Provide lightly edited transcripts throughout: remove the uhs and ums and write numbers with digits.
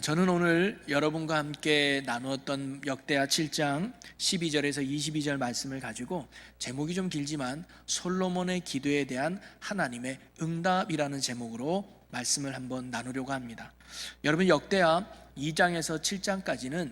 저는 오늘 여러분과 함께 나누었던 역대하 7장 12절에서 22절 말씀을 가지고 제목이 좀 길지만 솔로몬의 기도에 대한 하나님의 응답이라는 제목으로 말씀을 한번 나누려고 합니다. 여러분, 역대하 2장에서 7장까지는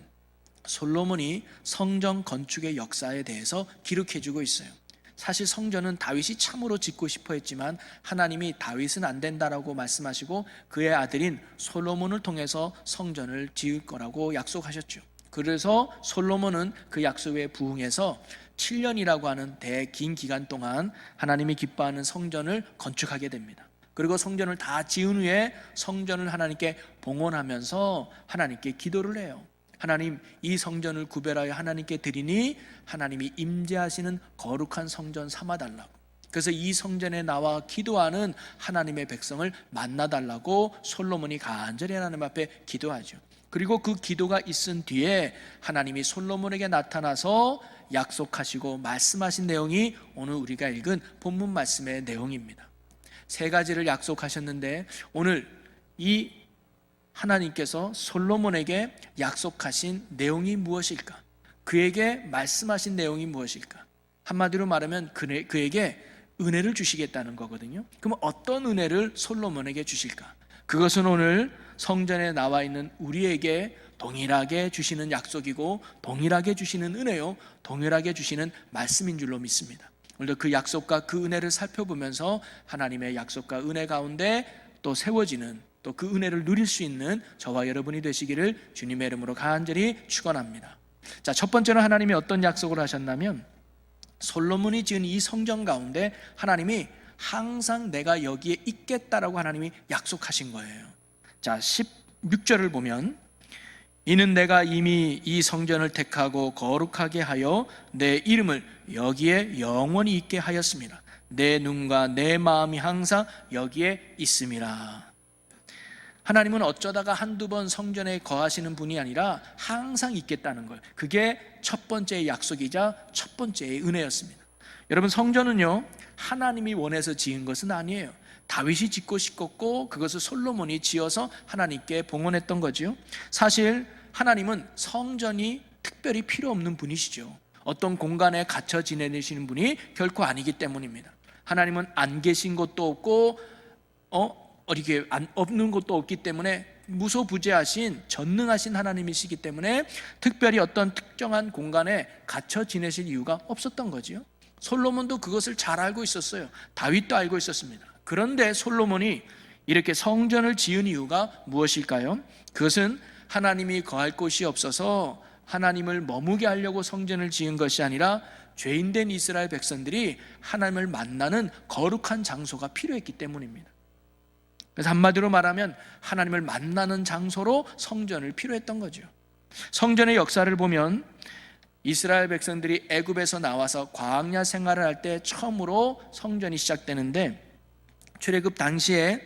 솔로몬이 성전 건축의 역사에 대해서 기록해주고 있어요. 사실 성전은 다윗이 참으로 짓고 싶어 했지만 하나님이 다윗은 안 된다라고 말씀하시고 그의 아들인 솔로몬을 통해서 성전을 지을 거라고 약속하셨죠. 그래서 솔로몬은 그 약속에 부응해서 7년이라고 하는 긴 기간 동안 하나님이 기뻐하는 성전을 건축하게 됩니다. 그리고 성전을 다 지은 후에 성전을 하나님께 봉헌하면서 하나님께 기도를 해요. 하나님, 이 성전을 구별하여 하나님께 드리니 하나님이 임재하시는 거룩한 성전 삼아달라고. 그래서 이 성전에 나와 기도하는 하나님의 백성을 만나달라고 솔로몬이 간절히 하나님 앞에 기도하죠. 그리고 그 기도가 있은 뒤에 하나님이 솔로몬에게 나타나서 약속하시고 말씀하신 내용이 오늘 우리가 읽은 본문 말씀의 내용입니다. 세 가지를 약속하셨는데 오늘 이 하나님께서 솔로몬에게 약속하신 내용이 무엇일까? 그에게 말씀하신 내용이 무엇일까? 한마디로 말하면 그에게 은혜를 주시겠다는 거거든요. 그럼 어떤 은혜를 솔로몬에게 주실까? 그것은 오늘 성전에 나와 있는 우리에게 동일하게 주시는 약속이고 동일하게 주시는 은혜요, 동일하게 주시는 말씀인 줄로 믿습니다. 오늘도 그 약속과 그 은혜를 살펴보면서 하나님의 약속과 은혜 가운데 또 세워지는, 또 그 은혜를 누릴 수 있는 저와 여러분이 되시기를 주님의 이름으로 간절히 축원합니다. 자, 첫 번째로 하나님이 어떤 약속을 하셨냐면 솔로몬이 지은 이 성전 가운데 하나님이 항상 내가 여기에 있겠다라고 하나님이 약속하신 거예요. 자, 16절을 보면 이는 내가 이미 이 성전을 택하고 거룩하게 하여 내 이름을 여기에 영원히 있게 하였습니다. 내 눈과 내 마음이 항상 여기에 있음이라. 하나님은 어쩌다가 한두 번 성전에 거하시는 분이 아니라 항상 있겠다는 거예요. 그게 첫 번째의 약속이자 첫 번째의 은혜였습니다. 여러분, 성전은요, 하나님이 원해서 지은 것은 아니에요. 다윗이 짓고 싶었고 그것을 솔로몬이 지어서 하나님께 봉헌했던 거죠. 사실 하나님은 성전이 특별히 필요 없는 분이시죠. 어떤 공간에 갇혀 지내시는 분이 결코 아니기 때문입니다. 하나님은 안 계신 곳도 없고 이렇게 없는 것도 없기 때문에 무소부재하신 전능하신 하나님이시기 때문에 특별히 어떤 특정한 공간에 갇혀 지내실 이유가 없었던 거지요. 솔로몬도 그것을 잘 알고 있었어요. 다윗도 알고 있었습니다. 그런데 솔로몬이 이렇게 성전을 지은 이유가 무엇일까요? 그것은 하나님이 거할 곳이 없어서 하나님을 머무게 하려고 성전을 지은 것이 아니라 죄인된 이스라엘 백성들이 하나님을 만나는 거룩한 장소가 필요했기 때문입니다. 그래서 한마디로 말하면 하나님을 만나는 장소로 성전을 필요했던 거죠. 성전의 역사를 보면 이스라엘 백성들이 애굽에서 나와서 광야 생활을 할 때 처음으로 성전이 시작되는데, 출애굽 당시에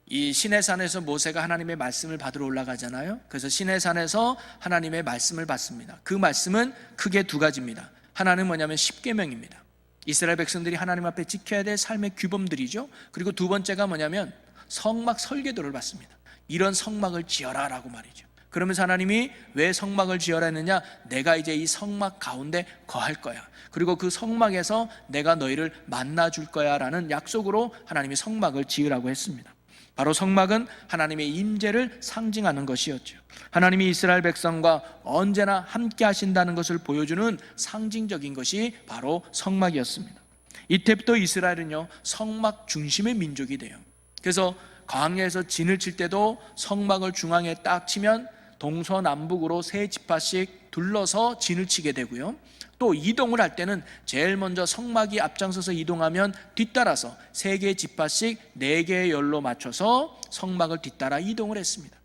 이 시내산에서 모세가 하나님의 말씀을 받으러 올라가잖아요. 그래서 시내산에서 하나님의 말씀을 받습니다. 그 말씀은 크게 두 가지입니다. 하나는 뭐냐면 십계명입니다. 이스라엘 백성들이 하나님 앞에 지켜야 될 삶의 규범들이죠. 그리고 두 번째가 뭐냐면 성막 설계도를 받습니다. 이런 성막을 지어라 라고 말이죠. 그러면서 하나님이 왜 성막을 지어라 했느냐? 내가 이제 이 성막 가운데 거할 거야. 그리고 그 성막에서 내가 너희를 만나줄 거야 라는 약속으로 하나님이 성막을 지으라고 했습니다. 바로 성막은 하나님의 임재를 상징하는 것이었죠. 하나님이 이스라엘 백성과 언제나 함께 하신다는 것을 보여주는 상징적인 것이 바로 성막이었습니다. 이때부터 이스라엘은요, 성막 중심의 민족이 돼요. 그래서 광야에서 진을 칠 때도 성막을 중앙에 딱 치면 동서남북으로 세 지파씩 둘러서 진을 치게 되고요. 또 이동을 할 때는 제일 먼저 성막이 앞장서서 이동하면 뒤따라서 세 개의 지파씩 네 개의 열로 맞춰서 성막을 뒤따라 이동을 했습니다.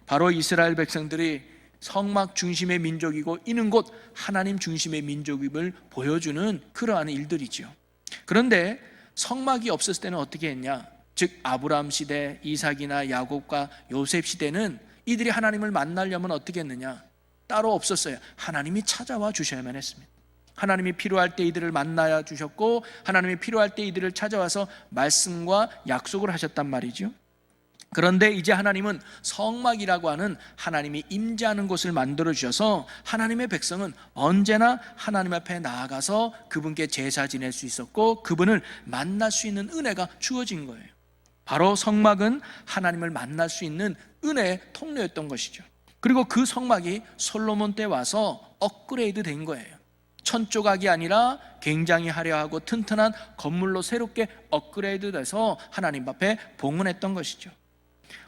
바로 이스라엘 백성들이 성막 중심의 민족이고 이는 곧 하나님 중심의 민족임을 보여주는 그러한 일들이죠. 그런데 성막이 없었을 때는 어떻게 했냐? 즉 아브라함 시대, 이삭이나 야곱과 요셉 시대는 이들이 하나님을 만나려면 어떻게 했느냐? 따로 없었어요. 하나님이 찾아와 주셔야만 했습니다. 하나님이 필요할 때 이들을 만나야 주셨고 하나님이 필요할 때 이들을 찾아와서 말씀과 약속을 하셨단 말이죠. 그런데 이제 하나님은 성막이라고 하는 하나님이 임재하는 곳을 만들어 주셔서 하나님의 백성은 언제나 하나님 앞에 나아가서 그분께 제사 지낼 수 있었고 그분을 만날 수 있는 은혜가 주어진 거예요. 바로 성막은 하나님을 만날 수 있는 은혜의 통로였던 것이죠. 그리고 그 성막이 솔로몬 때 와서 업그레이드 된 거예요. 천조각이 아니라 굉장히 화려하고 튼튼한 건물로 새롭게 업그레이드 돼서 하나님 앞에 봉헌했던 것이죠.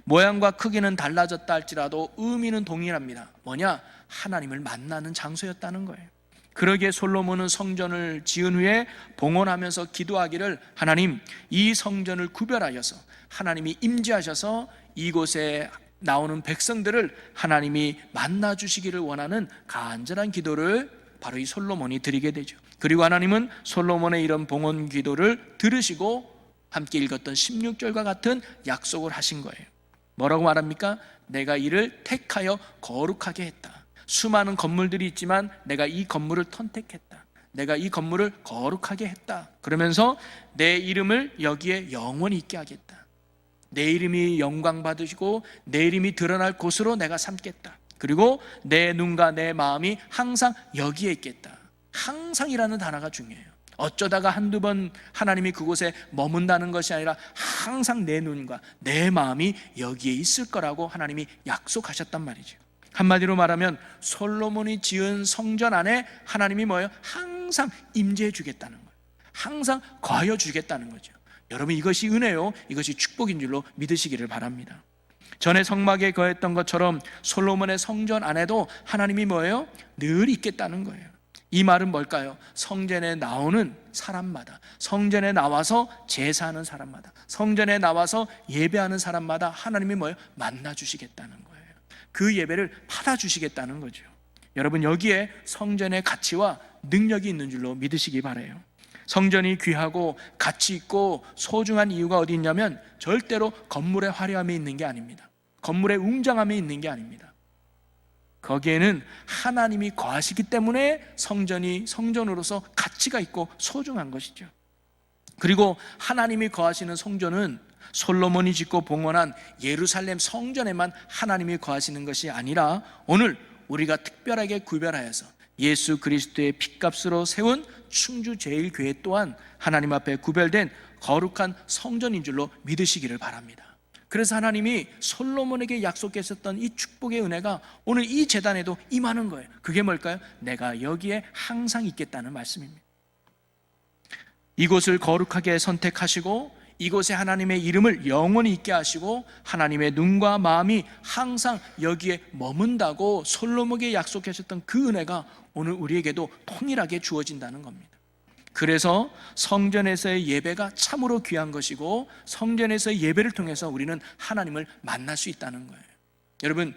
모양과 크기는 달라졌다 할지라도 의미는 동일합니다. 뭐냐? 하나님을 만나는 장소였다는 거예요. 그러기에 솔로몬은 성전을 지은 후에 봉헌하면서 기도하기를, 하나님, 이 성전을 구별하여서 하나님이 임재하셔서 이곳에 나오는 백성들을 하나님이 만나 주시기를 원하는 간절한 기도를 바로 이 솔로몬이 드리게 되죠. 그리고 하나님은 솔로몬의 이런 봉헌 기도를 들으시고 함께 읽었던 16절과 같은 약속을 하신 거예요. 뭐라고 말합니까? 내가 이를 택하여 거룩하게 했다. 수많은 건물들이 있지만 내가 이 건물을 선택했다. 내가 이 건물을 거룩하게 했다. 그러면서 내 이름을 여기에 영원히 있게 하겠다. 내 이름이 영광 받으시고 내 이름이 드러날 곳으로 내가 삼겠다. 그리고 내 눈과 내 마음이 항상 여기에 있겠다. 항상이라는 단어가 중요해요. 어쩌다가 한두 번 하나님이 그곳에 머문다는 것이 아니라 항상 내 눈과 내 마음이 여기에 있을 거라고 하나님이 약속하셨단 말이죠. 한마디로 말하면 솔로몬이 지은 성전 안에 하나님이 뭐예요? 항상 임재해 주겠다는 거예요. 항상 거하여 주겠다는 거죠. 여러분, 이것이 은혜요, 이것이 축복인 줄로 믿으시기를 바랍니다. 전에 성막에 거했던 것처럼 솔로몬의 성전 안에도 하나님이 뭐예요? 늘 있겠다는 거예요. 이 말은 뭘까요? 성전에 나오는 사람마다, 성전에 나와서 제사하는 사람마다, 성전에 나와서 예배하는 사람마다 하나님이 뭐예요? 만나 주시겠다는 거예요. 그 예배를 받아 주시겠다는 거죠. 여러분, 여기에 성전의 가치와 능력이 있는 줄로 믿으시기 바라요. 성전이 귀하고 가치 있고 소중한 이유가 어디 있냐면 절대로 건물의 화려함에 있는 게 아닙니다. 건물의 웅장함에 있는 게 아닙니다. 거기에는 하나님이 거하시기 때문에 성전이 성전으로서 가치가 있고 소중한 것이죠. 그리고 하나님이 거하시는 성전은 솔로몬이 짓고 봉헌한 예루살렘 성전에만 하나님이 거하시는 것이 아니라 오늘 우리가 특별하게 구별하여서 예수 그리스도의 핏값으로 세운 충주 제일교회 또한 하나님 앞에 구별된 거룩한 성전인 줄로 믿으시기를 바랍니다. 그래서 하나님이 솔로몬에게 약속했었던 이 축복의 은혜가 오늘 이 제단에도 임하는 거예요. 그게 뭘까요? 내가 여기에 항상 있겠다는 말씀입니다. 이곳을 거룩하게 선택하시고 이곳에 하나님의 이름을 영원히 있게 하시고 하나님의 눈과 마음이 항상 여기에 머문다고 솔로몬에게 약속하셨던 그 은혜가 오늘 우리에게도 통일하게 주어진다는 겁니다. 그래서 성전에서의 예배가 참으로 귀한 것이고 성전에서의 예배를 통해서 우리는 하나님을 만날 수 있다는 거예요. 여러분,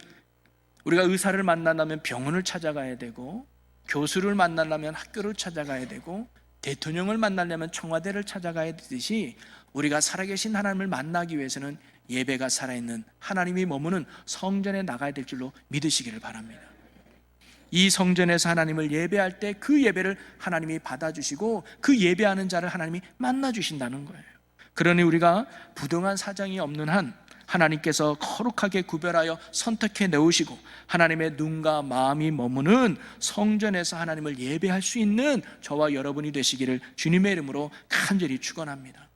우리가 의사를 만나려면 병원을 찾아가야 되고 교수를 만나려면 학교를 찾아가야 되고 대통령을 만나려면 청와대를 찾아가야 되듯이 우리가 살아계신 하나님을 만나기 위해서는 예배가 살아있는 하나님이 머무는 성전에 나가야 될 줄로 믿으시기를 바랍니다. 이 성전에서 하나님을 예배할 때 그 예배를 하나님이 받아주시고 그 예배하는 자를 하나님이 만나주신다는 거예요. 그러니 우리가 부동한 사정이 없는 한 하나님께서 거룩하게 구별하여 선택해 내오시고 하나님의 눈과 마음이 머무는 성전에서 하나님을 예배할 수 있는 저와 여러분이 되시기를 주님의 이름으로 간절히 축원합니다.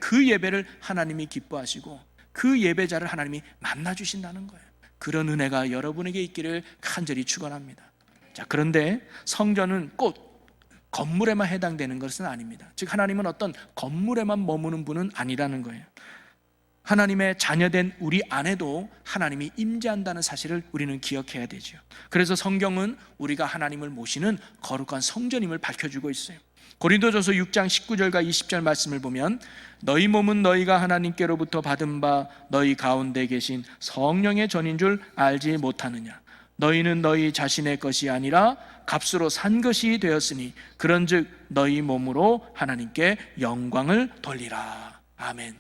그 예배를 하나님이 기뻐하시고 그 예배자를 하나님이 만나주신다는 거예요. 그런 은혜가 여러분에게 있기를 간절히 축원합니다. 자, 그런데 성전은 꼭 건물에만 해당되는 것은 아닙니다. 즉 하나님은 어떤 건물에만 머무는 분은 아니라는 거예요. 하나님의 자녀된 우리 안에도 하나님이 임재한다는 사실을 우리는 기억해야 되죠. 그래서 성경은 우리가 하나님을 모시는 거룩한 성전임을 밝혀주고 있어요. 고린도전서 6장 19절과 20절 말씀을 보면 너희 몸은 너희가 하나님께로부터 받은 바 너희 가운데 계신 성령의 전인 줄 알지 못하느냐. 너희는 너희 자신의 것이 아니라 값으로 산 것이 되었으니 그런즉 너희 몸으로 하나님께 영광을 돌리라. 아멘.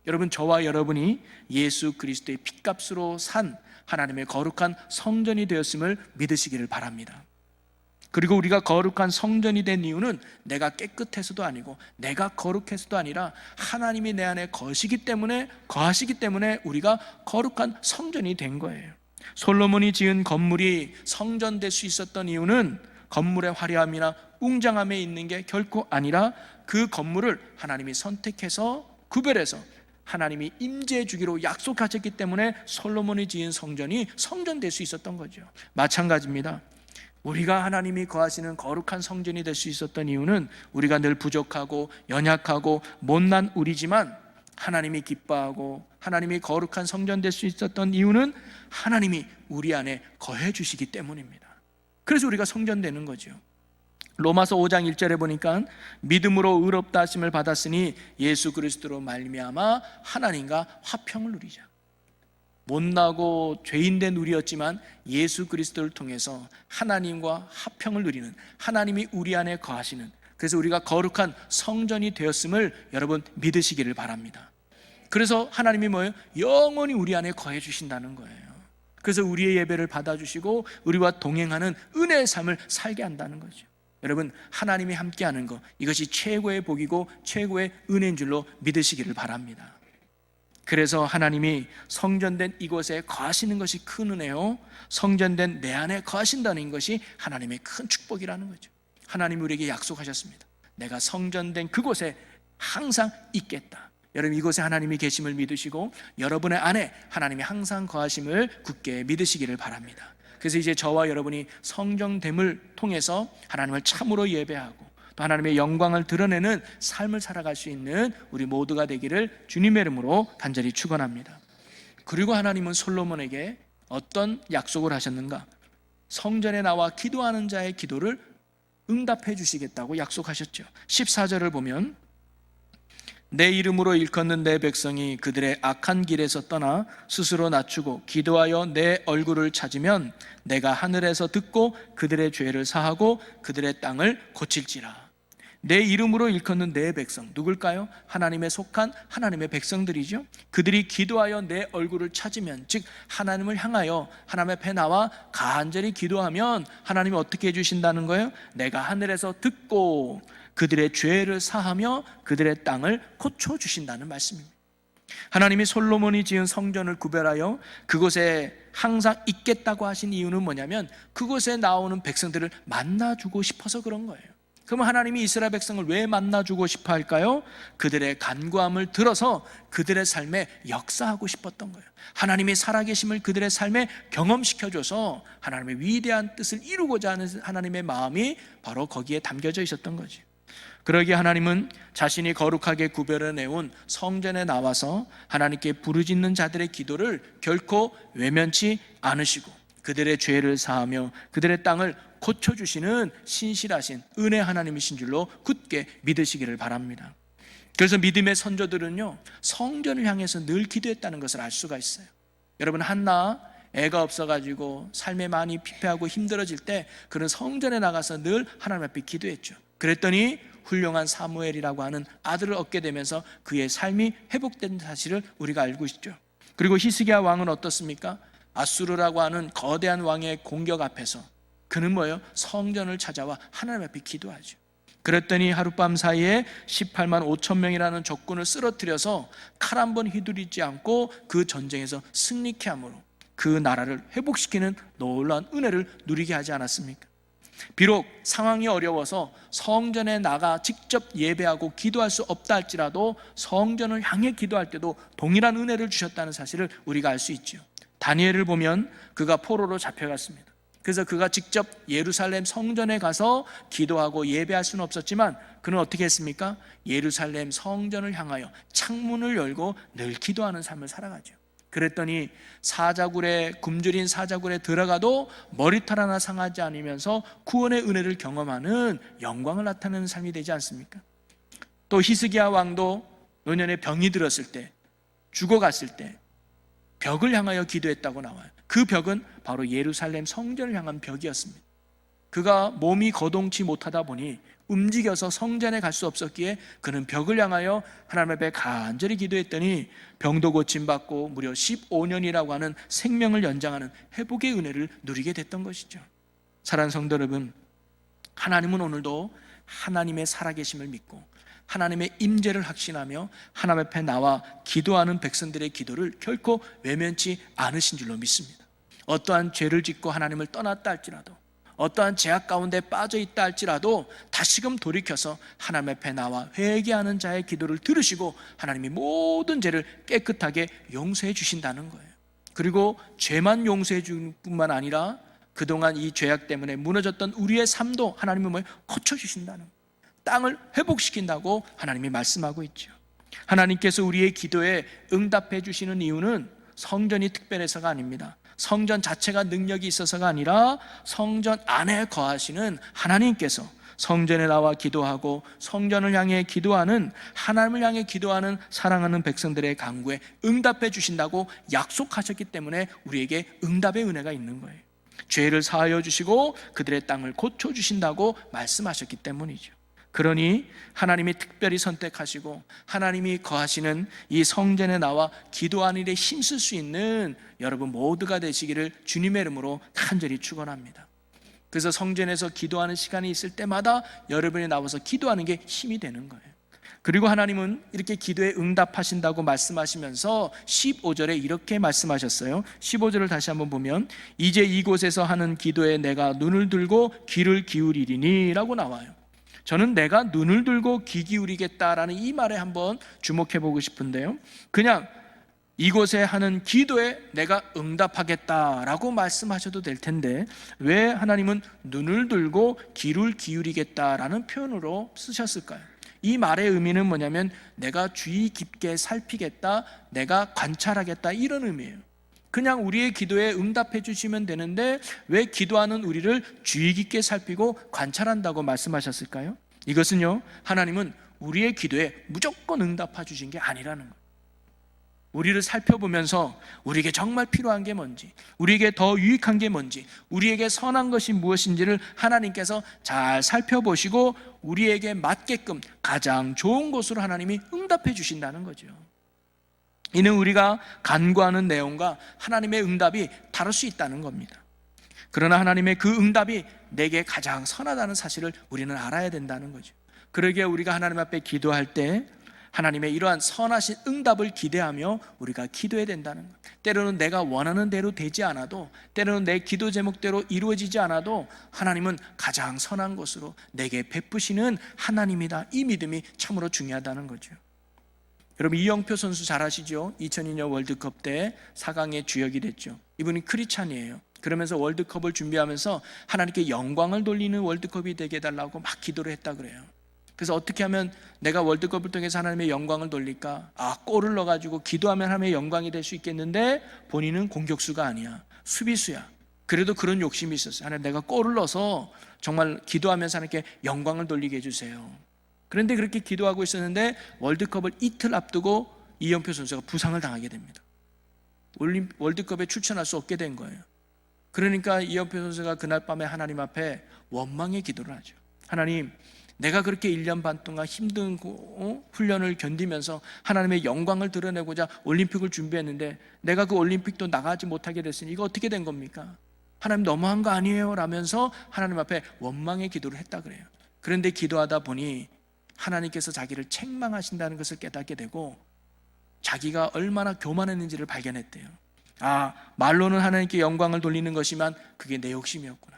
여러분, 저와 여러분이 예수 그리스도의 핏값으로 산 하나님의 거룩한 성전이 되었음을 믿으시기를 바랍니다. 그리고 우리가 거룩한 성전이 된 이유는 내가 깨끗해서도 아니고 내가 거룩해서도 아니라 하나님이 내 안에 거하시기 때문에 우리가 거룩한 성전이 된 거예요. 솔로몬이 지은 건물이 성전 될 수 있었던 이유는 건물의 화려함이나 웅장함에 있는 게 결코 아니라 그 건물을 하나님이 선택해서 구별해서 하나님이 임재해 주기로 약속하셨기 때문에 솔로몬이 지은 성전이 성전 될 수 있었던 거죠. 마찬가지입니다. 우리가 하나님이 거하시는 거룩한 성전이 될 수 있었던 이유는 우리가 늘 부족하고 연약하고 못난 우리지만 하나님이 기뻐하고 하나님이 거룩한 성전 될 수 있었던 이유는 하나님이 우리 안에 거해 주시기 때문입니다. 그래서 우리가 성전 되는 거죠. 로마서 5장 1절에 보니까 믿음으로 의롭다 하심을 받았으니 예수 그리스도로 말미암아 하나님과 화평을 누리자. 못나고 죄인된 우리였지만 예수 그리스도를 통해서 하나님과 화평을 누리는, 하나님이 우리 안에 거하시는, 그래서 우리가 거룩한 성전이 되었음을 여러분 믿으시기를 바랍니다. 그래서 하나님이 뭐예요? 영원히 우리 안에 거해 주신다는 거예요. 그래서 우리의 예배를 받아주시고 우리와 동행하는 은혜의 삶을 살게 한다는 거죠. 여러분, 하나님이 함께하는 것, 이것이 최고의 복이고 최고의 은혜인 줄로 믿으시기를 바랍니다. 그래서 하나님이 성전된 이곳에 거하시는 것이 큰 은혜요, 성전된 내 안에 거하신다는 것이 하나님의 큰 축복이라는 거죠. 하나님이 우리에게 약속하셨습니다. 내가 성전된 그곳에 항상 있겠다. 여러분, 이곳에 하나님이 계심을 믿으시고 여러분의 안에 하나님이 항상 거하심을 굳게 믿으시기를 바랍니다. 그래서 이제 저와 여러분이 성전됨을 통해서 하나님을 참으로 예배하고 또 하나님의 영광을 드러내는 삶을 살아갈 수 있는 우리 모두가 되기를 주님의 이름으로 간절히 축원합니다. 그리고 하나님은 솔로몬에게 어떤 약속을 하셨는가? 성전에 나와 기도하는 자의 기도를 응답해 주시겠다고 약속하셨죠. 14절을 보면 내 이름으로 일컫는 내 백성이 그들의 악한 길에서 떠나 스스로 낮추고 기도하여 내 얼굴을 찾으면 내가 하늘에서 듣고 그들의 죄를 사하고 그들의 땅을 고칠지라. 내 이름으로 일컫는 내 백성, 누굴까요? 하나님의 속한 하나님의 백성들이죠. 그들이 기도하여 내 얼굴을 찾으면, 즉 하나님을 향하여 하나님 앞에 나와 간절히 기도하면 하나님이 어떻게 해주신다는 거예요? 내가 하늘에서 듣고 그들의 죄를 사하며 그들의 땅을 고쳐주신다는 말씀입니다. 하나님이 솔로몬이 지은 성전을 구별하여 그곳에 항상 있겠다고 하신 이유는 뭐냐면 그곳에 나오는 백성들을 만나주고 싶어서 그런 거예요. 그러면 하나님이 이스라엘 백성을 왜 만나주고 싶어 할까요? 그들의 간구함을 들어서 그들의 삶에 역사하고 싶었던 거예요. 하나님의 살아계심을 그들의 삶에 경험시켜줘서 하나님의 위대한 뜻을 이루고자 하는 하나님의 마음이 바로 거기에 담겨져 있었던 거죠. 그러기에 하나님은 자신이 거룩하게 구별해내온 성전에 나와서 하나님께 부르짖는 자들의 기도를 결코 외면치 않으시고 그들의 죄를 사하며 그들의 땅을 고쳐주시는 신실하신 은혜 하나님이신 줄로 굳게 믿으시기를 바랍니다. 그래서 믿음의 선조들은요, 성전을 향해서 늘 기도했다는 것을 알 수가 있어요. 여러분, 한나 애가 없어가지고 삶에 많이 피폐하고 힘들어질 때 그런 성전에 나가서 늘 하나님 앞에 기도했죠. 그랬더니 훌륭한 사무엘이라고 하는 아들을 얻게 되면서 그의 삶이 회복된 사실을 우리가 알고 있죠. 그리고 히스기야 왕은 어떻습니까? 아수르라고 하는 거대한 왕의 공격 앞에서 그는 뭐예요? 성전을 찾아와 하나님 앞에 기도하죠. 그랬더니 하룻밤 사이에 18만 5천 명이라는 적군을 쓰러뜨려서 칼 한 번 휘두르지 않고 그 전쟁에서 승리케 함으로 그 나라를 회복시키는 놀라운 은혜를 누리게 하지 않았습니까? 비록 상황이 어려워서 성전에 나가 직접 예배하고 기도할 수 없다 할지라도 성전을 향해 기도할 때도 동일한 은혜를 주셨다는 사실을 우리가 알 수 있죠. 다니엘을 보면 그가 포로로 잡혀갔습니다. 그래서 그가 직접 예루살렘 성전에 가서 기도하고 예배할 수는 없었지만 그는 어떻게 했습니까? 예루살렘 성전을 향하여 창문을 열고 늘 기도하는 삶을 살아가죠. 그랬더니 굶주린 사자굴에 들어가도 머리털 하나 상하지 않으면서 구원의 은혜를 경험하는 영광을 나타내는 삶이 되지 않습니까? 또 히스기야 왕도 노년에 병이 들었을 때, 죽어갔을 때 벽을 향하여 기도했다고 나와요. 그 벽은 바로 예루살렘 성전을 향한 벽이었습니다. 그가 몸이 거동치 못하다 보니 움직여서 성전에 갈 수 없었기에 그는 벽을 향하여 하나님 앞에 간절히 기도했더니 병도 고침받고 무려 15년이라고 하는 생명을 연장하는 회복의 은혜를 누리게 됐던 것이죠. 사랑하는 성도 여러분, 하나님은 오늘도 하나님의 살아계심을 믿고 하나님의 임재를 확신하며 하나님 앞에 나와 기도하는 백성들의 기도를 결코 외면치 않으신 줄로 믿습니다. 어떠한 죄를 짓고 하나님을 떠났다 할지라도, 어떠한 제약 가운데 빠져 있다 할지라도 다시금 돌이켜서 하나님 앞에 나와 회개하는 자의 기도를 들으시고 하나님이 모든 죄를 깨끗하게 용서해 주신다는 거예요. 그리고 죄만 용서해 줄 뿐만 아니라 그동안 이 죄악 때문에 무너졌던 우리의 삶도 하나님은 고쳐주신다는 거예요. 땅을 회복시킨다고 하나님이 말씀하고 있죠. 하나님께서 우리의 기도에 응답해 주시는 이유는 성전이 특별해서가 아닙니다. 성전 자체가 능력이 있어서가 아니라 성전 안에 거하시는 하나님께서 성전에 나와 기도하고 성전을 향해 기도하는, 하나님을 향해 기도하는 사랑하는 백성들의 간구에 응답해 주신다고 약속하셨기 때문에 우리에게 응답의 은혜가 있는 거예요. 죄를 사하여 주시고 그들의 땅을 고쳐주신다고 말씀하셨기 때문이죠. 그러니 하나님이 특별히 선택하시고 하나님이 거하시는 이 성전에 나와 기도하는 일에 힘쓸 수 있는 여러분 모두가 되시기를 주님의 이름으로 간절히 축원합니다. 그래서 성전에서 기도하는 시간이 있을 때마다 여러분이 나와서 기도하는 게 힘이 되는 거예요. 그리고 하나님은 이렇게 기도에 응답하신다고 말씀하시면서 15절에 이렇게 말씀하셨어요. 15절을 다시 한번 보면 이제 이곳에서 하는 기도에 내가 눈을 들고 귀를 기울이리니 라고 나와요. 저는 내가 눈을 들고 귀 기울이겠다라는 이 말에 한번 주목해 보고 싶은데요, 그냥 이곳에 하는 기도에 내가 응답하겠다라고 말씀하셔도 될 텐데 왜 하나님은 눈을 들고 귀를 기울이겠다라는 표현으로 쓰셨을까요? 이 말의 의미는 뭐냐면 내가 주의 깊게 살피겠다, 내가 관찰하겠다, 이런 의미예요. 그냥 우리의 기도에 응답해 주시면 되는데 왜 기도하는 우리를 주의 깊게 살피고 관찰한다고 말씀하셨을까요? 이것은요, 하나님은 우리의 기도에 무조건 응답해 주신 게 아니라는 거예요. 우리를 살펴보면서 우리에게 정말 필요한 게 뭔지, 우리에게 더 유익한 게 뭔지, 우리에게 선한 것이 무엇인지를 하나님께서 잘 살펴보시고 우리에게 맞게끔 가장 좋은 곳으로 하나님이 응답해 주신다는 거죠. 이는 우리가 간구하는 내용과 하나님의 응답이 다를 수 있다는 겁니다. 그러나 하나님의 그 응답이 내게 가장 선하다는 사실을 우리는 알아야 된다는 거죠. 그러기에 우리가 하나님 앞에 기도할 때 하나님의 이러한 선하신 응답을 기대하며 우리가 기도해야 된다는 것. 때로는 내가 원하는 대로 되지 않아도, 때로는 내 기도 제목대로 이루어지지 않아도 하나님은 가장 선한 것으로 내게 베푸시는 하나님이다, 이 믿음이 참으로 중요하다는 거죠. 여러분, 이영표 선수 잘 아시죠? 2002년 월드컵 때 4강의 주역이 됐죠. 이분이 크리스찬이에요. 그러면서 월드컵을 준비하면서 하나님께 영광을 돌리는 월드컵이 되게 해달라고 막 기도를 했다 그래요. 그래서 어떻게 하면 내가 월드컵을 통해서 하나님의 영광을 돌릴까? 골을 넣어가지고 기도하면 하나님의 영광이 될 수 있겠는데 본인은 공격수가 아니야, 수비수야. 그래도 그런 욕심이 있었어요. 하나님, 내가 골을 넣어서 정말 기도하면서 하나님께 영광을 돌리게 해주세요. 그런데 그렇게 기도하고 있었는데 월드컵을 이틀 앞두고 이영표 선수가 부상을 당하게 됩니다. 월드컵에 출전할 수 없게 된 거예요. 그러니까 이영표 선수가 그날 밤에 하나님 앞에 원망의 기도를 하죠. 하나님, 내가 그렇게 1년 반 동안 힘든 훈련을 견디면서 하나님의 영광을 드러내고자 올림픽을 준비했는데 내가 그 올림픽도 나가지 못하게 됐으니 이거 어떻게 된 겁니까? 하나님, 너무한 거 아니에요? 라면서 하나님 앞에 원망의 기도를 했다 그래요. 그런데 기도하다 보니 하나님께서 자기를 책망하신다는 것을 깨닫게 되고 자기가 얼마나 교만했는지를 발견했대요. 말로는 하나님께 영광을 돌리는 것이지만 그게 내 욕심이었구나.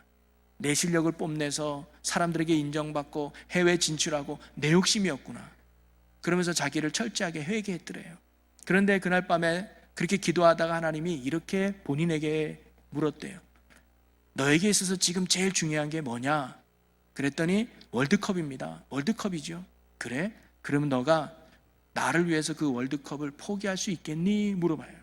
내 실력을 뽐내서 사람들에게 인정받고 해외 진출하고 내 욕심이었구나. 그러면서 자기를 철저하게 회개했더래요. 그런데 그날 밤에 그렇게 기도하다가 하나님이 이렇게 본인에게 물었대요. 너에게 있어서 지금 제일 중요한 게 뭐냐? 그랬더니 월드컵입니다. 월드컵이죠. 그래? 그러면 너가 나를 위해서 그 월드컵을 포기할 수 있겠니? 물어봐요.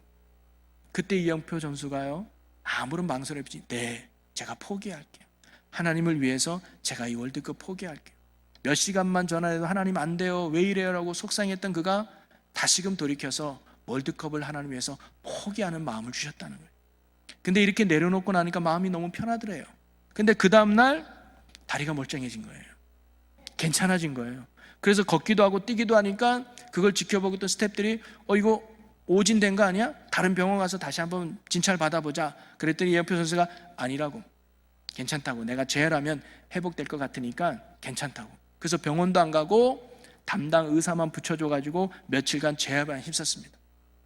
그때 이영표 선수가요, 아무런 망설임 없이 네, 제가 포기할게요. 하나님을 위해서 제가 이 월드컵 포기할게요. 몇 시간만 전화해도 하나님 안 돼요, 왜 이래요? 라고 속상했던 그가 다시금 돌이켜서 월드컵을 하나님 위해서 포기하는 마음을 주셨다는 거예요. 근데 이렇게 내려놓고 나니까 마음이 너무 편하더래요. 근데 그 다음날 다리가 멀쩡해진 거예요. 괜찮아진 거예요. 그래서 걷기도 하고 뛰기도 하니까 그걸 지켜보고 있던 스태프들이 이거 오진된 거 아니야? 다른 병원 가서 다시 한번 진찰 받아보자. 그랬더니 이영표 선수가 아니라고, 괜찮다고. 내가 재활하면 회복될 것 같으니까 괜찮다고. 그래서 병원도 안 가고 담당 의사만 붙여줘가지고 며칠간 재활에 힘썼습니다.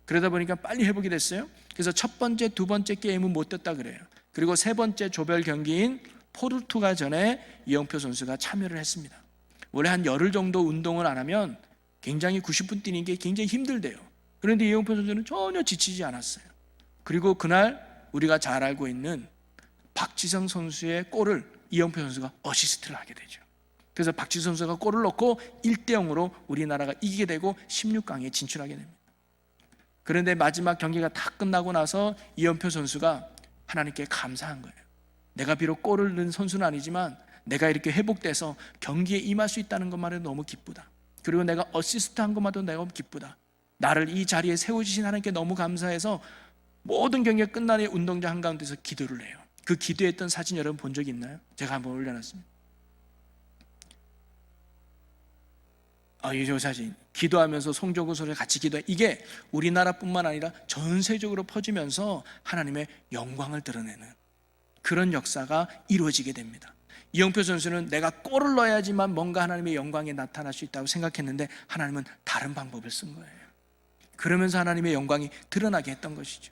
그러다 보니까 빨리 회복이 됐어요. 그래서 첫 번째, 두 번째 게임은 못 떴다 그래요. 그리고 세 번째 조별 경기인 포르투갈전에 이영표 선수가 참여를 했습니다. 원래 한 열흘 정도 운동을 안 하면 굉장히 90분 뛰는 게 굉장히 힘들대요. 그런데 이영표 선수는 전혀 지치지 않았어요. 그리고 그날 우리가 잘 알고 있는 박지성 선수의 골을 이영표 선수가 어시스트를 하게 되죠. 그래서 박지성 선수가 골을 넣고 1대0으로 우리나라가 이기게 되고 16강에 진출하게 됩니다. 그런데 마지막 경기가 다 끝나고 나서 이영표 선수가 하나님께 감사한 거예요. 내가 비록 골을 넣은 선수는 아니지만 내가 이렇게 회복돼서 경기에 임할 수 있다는 것만으로 너무 기쁘다. 그리고 내가 어시스트 한 것만도 너무 기쁘다. 나를 이 자리에 세워주신 하나님께 너무 감사해서 모든 경기가 끝난 후에 운동장 한가운데서 기도를 해요. 그 기도했던 사진 여러분 본 적 있나요? 제가 한번 올려놨습니다. 이 사진, 기도하면서 송조구 소리 같이 기도해. 이게 우리나라뿐만 아니라 전 세계적으로 퍼지면서 하나님의 영광을 드러내는 그런 역사가 이루어지게 됩니다. 이영표 선수는 내가 골을 넣어야지만 뭔가 하나님의 영광이 나타날 수 있다고 생각했는데 하나님은 다른 방법을 쓴 거예요. 그러면서 하나님의 영광이 드러나게 했던 것이죠.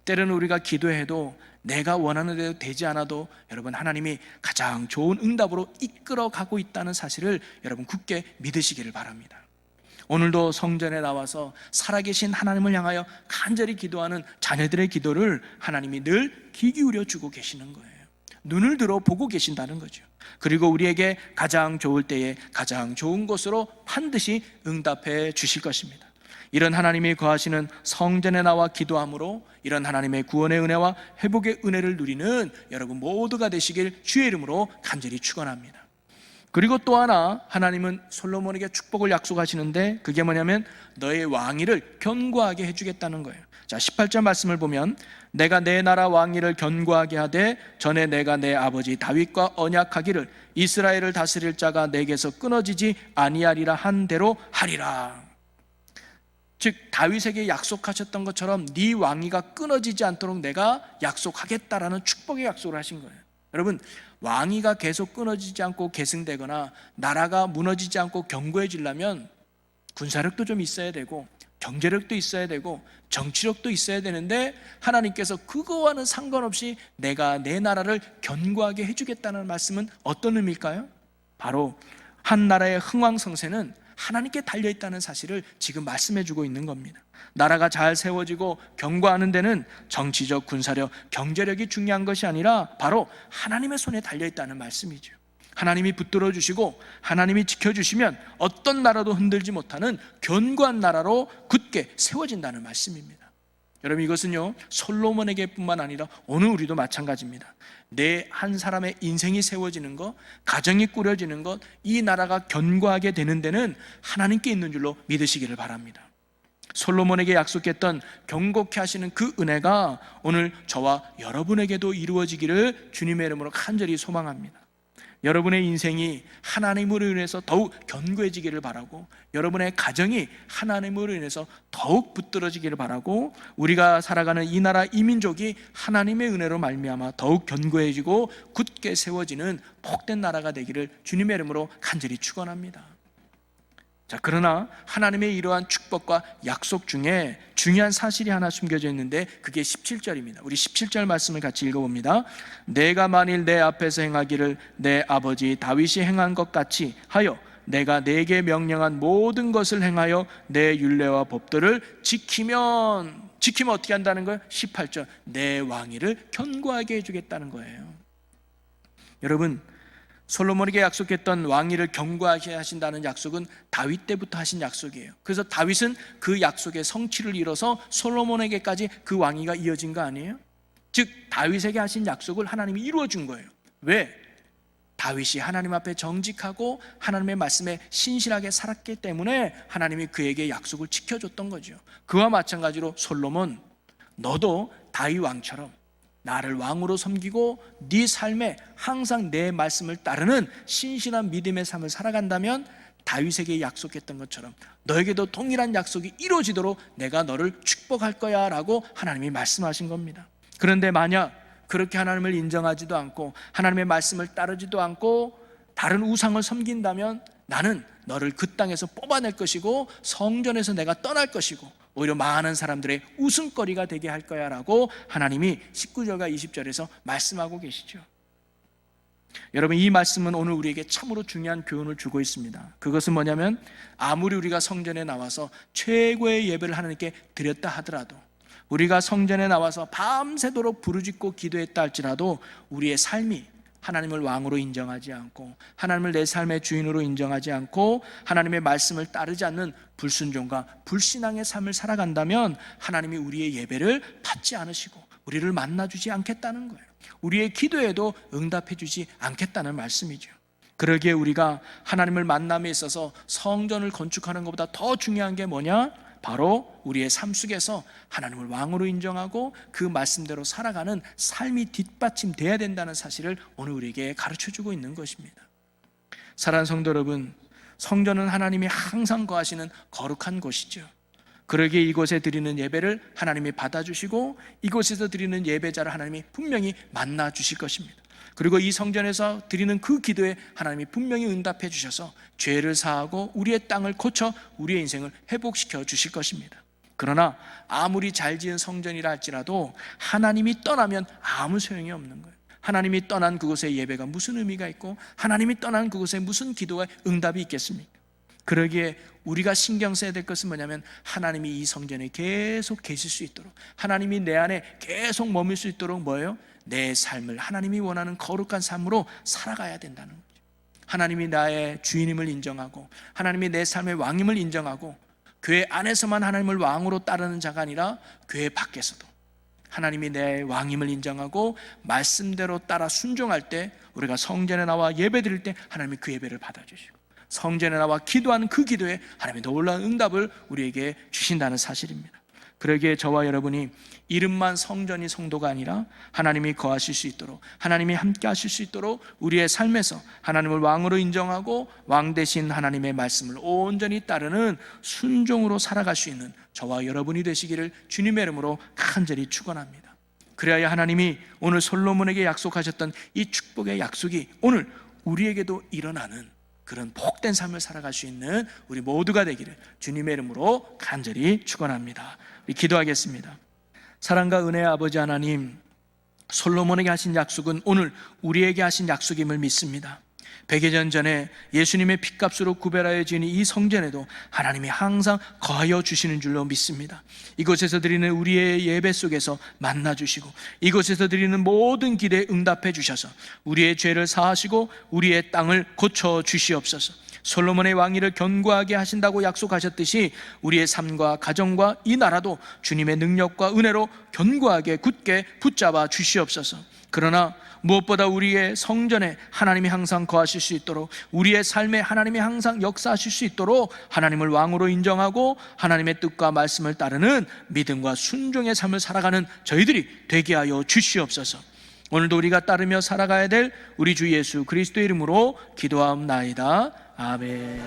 때로는 우리가 기도해도 내가 원하는 대로 되지 않아도 여러분 하나님이 가장 좋은 응답으로 이끌어 가고 있다는 사실을 여러분 굳게 믿으시기를 바랍니다. 오늘도 성전에 나와서 살아계신 하나님을 향하여 간절히 기도하는 자녀들의 기도를 하나님이 늘 귀 기울여 주고 계시는 거예요. 눈을 들어 보고 계신다는 거죠. 그리고 우리에게 가장 좋을 때에 가장 좋은 곳으로 반드시 응답해 주실 것입니다. 이런 하나님이 거하시는 성전에 나와 기도함으로 이런 하나님의 구원의 은혜와 회복의 은혜를 누리는 여러분 모두가 되시길 주의 이름으로 간절히 축원합니다. 그리고 또 하나 하나님은 솔로몬에게 축복을 약속하시는데 그게 뭐냐면 너의 왕위를 견고하게 해주겠다는 거예요. 자, 18절 말씀을 보면 내가 내 나라 왕위를 견고하게 하되 전에 내가 내 아버지 다윗과 언약하기를 이스라엘을 다스릴 자가 내게서 끊어지지 아니하리라 한 대로 하리라. 즉 다윗에게 약속하셨던 것처럼 네 왕위가 끊어지지 않도록 내가 약속하겠다라는 축복의 약속을 하신 거예요. 여러분 왕위가 계속 끊어지지 않고 계승되거나 나라가 무너지지 않고 견고해지려면 군사력도 좀 있어야 되고 경제력도 있어야 되고 정치력도 있어야 되는데 하나님께서 그거와는 상관없이 내가 내 나라를 견고하게 해주겠다는 말씀은 어떤 의미일까요? 바로 한 나라의 흥왕성쇠는 하나님께 달려있다는 사실을 지금 말씀해주고 있는 겁니다. 나라가 잘 세워지고 견고하는 데는 정치적, 군사력, 경제력이 중요한 것이 아니라 바로 하나님의 손에 달려있다는 말씀이죠. 하나님이 붙들어 주시고 하나님이 지켜주시면 어떤 나라도 흔들지 못하는 견고한 나라로 굳게 세워진다는 말씀입니다. 여러분 이것은요 솔로몬에게 뿐만 아니라 오늘 우리도 마찬가지입니다. 내 한 사람의 인생이 세워지는 것, 가정이 꾸려지는 것, 이 나라가 견고하게 되는 데는 하나님께 있는 줄로 믿으시기를 바랍니다. 솔로몬에게 약속했던 경고케 하시는 그 은혜가 오늘 저와 여러분에게도 이루어지기를 주님의 이름으로 간절히 소망합니다. 여러분의 인생이 하나님으로 인해서 더욱 견고해지기를 바라고 여러분의 가정이 하나님으로 인해서 더욱 붙들어지기를 바라고 우리가 살아가는 이 나라 이 민족이 하나님의 은혜로 말미암아 더욱 견고해지고 굳게 세워지는 복된 나라가 되기를 주님의 이름으로 간절히 축원합니다. 자, 그러나 하나님의 이러한 축복과 약속 중에 중요한 사실이 하나 숨겨져 있는데 그게 17절입니다. 우리 17절 말씀을 같이 읽어봅니다. 내가 만일 내 앞에서 행하기를 내 아버지 다윗이 행한 것 같이 하여 내가 내게 명령한 모든 것을 행하여 내 율례와 법도를 지키면 어떻게 한다는 거예요? 18절 내 왕위를 견고하게 해주겠다는 거예요. 여러분 솔로몬에게 약속했던 왕위를 견고하게 하신다는 약속은 다윗 때부터 하신 약속이에요. 그래서 다윗은 그 약속의 성취를 이뤄서 솔로몬에게까지 그 왕위가 이어진 거 아니에요? 즉 다윗에게 하신 약속을 하나님이 이루어 준 거예요. 왜? 다윗이 하나님 앞에 정직하고 하나님의 말씀에 신실하게 살았기 때문에 하나님이 그에게 약속을 지켜줬던 거죠. 그와 마찬가지로 솔로몬 너도 다윗 왕처럼 나를 왕으로 섬기고 네 삶에 항상 내 말씀을 따르는 신실한 믿음의 삶을 살아간다면 다윗에게 약속했던 것처럼 너에게도 동일한 약속이 이루어지도록 내가 너를 축복할 거야 라고 하나님이 말씀하신 겁니다. 그런데 만약 그렇게 하나님을 인정하지도 않고 하나님의 말씀을 따르지도 않고 다른 우상을 섬긴다면 나는 너를 그 땅에서 뽑아낼 것이고 성전에서 내가 떠날 것이고 오히려 많은 사람들의 웃음거리가 되게 할 거야 라고 하나님이 19절과 20절에서 말씀하고 계시죠. 여러분, 이 말씀은 오늘 우리에게 참으로 중요한 교훈을 주고 있습니다. 그것은 뭐냐면 아무리 우리가 성전에 나와서 최고의 예배를 하나님께 드렸다 하더라도, 우리가 성전에 나와서 밤새도록 부르짖고 기도했다 할지라도 우리의 삶이 하나님을 왕으로 인정하지 않고 하나님을 내 삶의 주인으로 인정하지 않고 하나님의 말씀을 따르지 않는 불순종과 불신앙의 삶을 살아간다면 하나님이 우리의 예배를 받지 않으시고 우리를 만나주지 않겠다는 거예요. 우리의 기도에도 응답해 주지 않겠다는 말씀이죠. 그러기에 우리가 하나님을 만남에 있어서 성전을 건축하는 것보다 더 중요한 게 뭐냐? 바로 우리의 삶 속에서 하나님을 왕으로 인정하고 그 말씀대로 살아가는 삶이 뒷받침돼야 된다는 사실을 오늘 우리에게 가르쳐주고 있는 것입니다. 사랑하는 성도 여러분, 성전은 하나님이 항상 거하시는 거룩한 곳이죠. 그러기에 이곳에 드리는 예배를 하나님이 받아주시고 이곳에서 드리는 예배자를 하나님이 분명히 만나 주실 것입니다. 그리고 이 성전에서 드리는 그 기도에 하나님이 분명히 응답해 주셔서 죄를 사하고 우리의 땅을 고쳐 우리의 인생을 회복시켜 주실 것입니다. 그러나 아무리 잘 지은 성전이라 할지라도 하나님이 떠나면 아무 소용이 없는 거예요. 하나님이 떠난 그곳의 예배가 무슨 의미가 있고 하나님이 떠난 그곳에 무슨 기도가 응답이 있겠습니까? 그러기에 우리가 신경 써야 될 것은 뭐냐면 하나님이 이 성전에 계속 계실 수 있도록, 하나님이 내 안에 계속 머물 수 있도록 뭐예요? 내 삶을 하나님이 원하는 거룩한 삶으로 살아가야 된다는 거죠. 하나님이 나의 주인임을 인정하고 하나님이 내 삶의 왕임을 인정하고 교회 안에서만 하나님을 왕으로 따르는 자가 아니라 교회 밖에서도 하나님이 내 왕임을 인정하고 말씀대로 따라 순종할 때 우리가 성전에 나와 예배드릴 때 하나님이 그 예배를 받아주시고 성전에 나와 기도하는 그 기도에 하나님이 놀라운 응답을 우리에게 주신다는 사실입니다. 그러기에 저와 여러분이 이름만 성전이 성도가 아니라 하나님이 거하실 수 있도록, 하나님이 함께 하실 수 있도록 우리의 삶에서 하나님을 왕으로 인정하고 왕 대신 하나님의 말씀을 온전히 따르는 순종으로 살아갈 수 있는 저와 여러분이 되시기를 주님의 이름으로 간절히 축원합니다. 그래야 하나님이 오늘 솔로몬에게 약속하셨던 이 축복의 약속이 오늘 우리에게도 일어나는 그런 복된 삶을 살아갈 수 있는 우리 모두가 되기를 주님의 이름으로 간절히 축원합니다. 우리 기도하겠습니다. 사랑과 은혜의 아버지 하나님, 솔로몬에게 하신 약속은 오늘 우리에게 하신 약속임을 믿습니다. 100여 년 전에 예수님의 핏값으로 구별하여 지은 이 성전에도 하나님이 항상 거하여 주시는 줄로 믿습니다. 이곳에서 드리는 우리의 예배 속에서 만나주시고 이곳에서 드리는 모든 기대에 응답해 주셔서 우리의 죄를 사하시고 우리의 땅을 고쳐 주시옵소서. 솔로몬의 왕위를 견고하게 하신다고 약속하셨듯이 우리의 삶과 가정과 이 나라도 주님의 능력과 은혜로 견고하게 굳게 붙잡아 주시옵소서. 그러나 무엇보다 우리의 성전에 하나님이 항상 거하실 수 있도록, 우리의 삶에 하나님이 항상 역사하실 수 있도록 하나님을 왕으로 인정하고 하나님의 뜻과 말씀을 따르는 믿음과 순종의 삶을 살아가는 저희들이 되게 하여 주시옵소서. 오늘도 우리가 따르며 살아가야 될 우리 주 예수 그리스도의 이름으로 기도하옵나이다. 아멘.